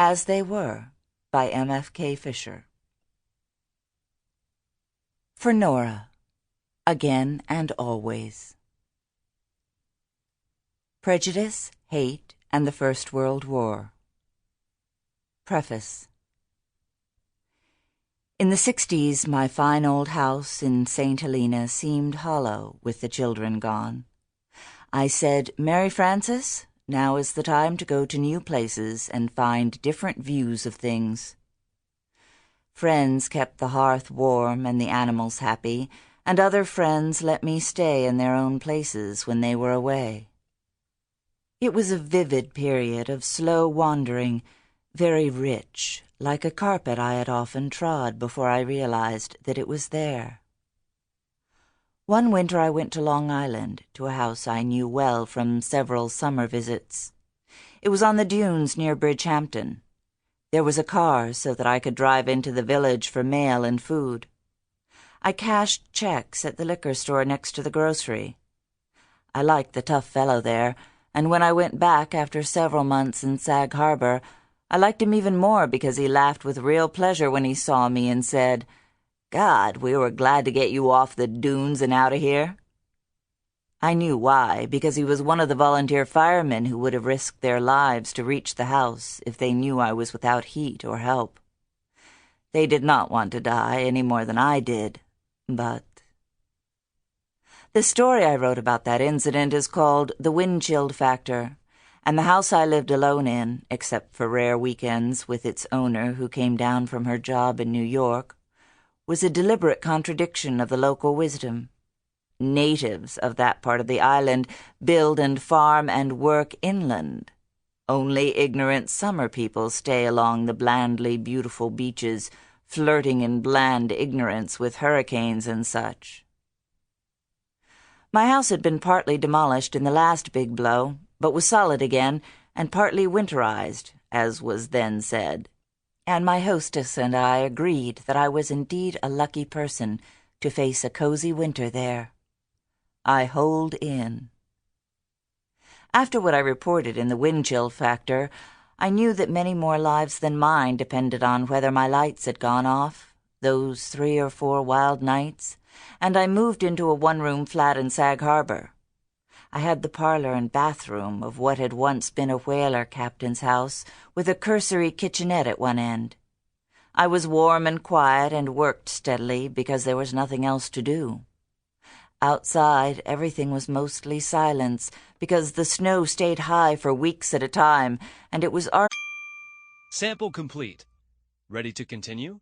As They Were, by M.F.K. Fisher. For Nora, again and always. Prejudice, Hate, and the First World War. Preface. In the 60s, my fine old house in St. Helena seemed hollow with the children gone. I said, "Mary Frances, now is the time to go to new places and find different views of things." Friends kept the hearth warm and the animals happy, and other friends let me stay in their own places when they were away. It was a vivid period of slow wandering, very rich, like a carpet I had often trod before I realized that it was there. One winter I went to Long Island, to a house I knew well from several summer visits. It was on the dunes near Bridgehampton. There was a car so that I could drive into the village for mail and food. I cashed checks at the liquor store next to the grocery. I liked the tough fellow there, and when I went back after several months in Sag Harbor, I liked him even more because he laughed with real pleasure when he saw me and said, "God, we were glad to get you off the dunes and out of here." I knew why, because he was one of the volunteer firemen who would have risked their lives to reach the house if they knew I was without heat or help. They did not want to die any more than I did, but... The story I wrote about that incident is called The Wind-Chilled Factor, and the house I lived alone in, except for rare weekends with its owner who came down from her job in New York, was a deliberate contradiction of the local wisdom. Natives of that part of the island build and farm and work inland. Only ignorant summer people stay along the blandly beautiful beaches, flirting in bland ignorance with hurricanes and such. My house had been partly demolished in the last big blow, but was solid again and partly winterized, as was then said. And my hostess and I agreed that I was indeed a lucky person to face a cozy winter there. I holed in. After what I reported in The Wind-Chill Factor, I knew that many more lives than mine depended on whether my lights had gone off, those 3 or 4 wild nights, and I moved into a one-room flat in Sag Harbor. I had the parlor and bathroom of what had once been a whaler captain's house, with a cursory kitchenette at one end. I was warm and quiet and worked steadily because there was nothing else to do. Outside, everything was mostly silence because the snow stayed high for weeks at a time, and it was Sample complete. Ready to continue?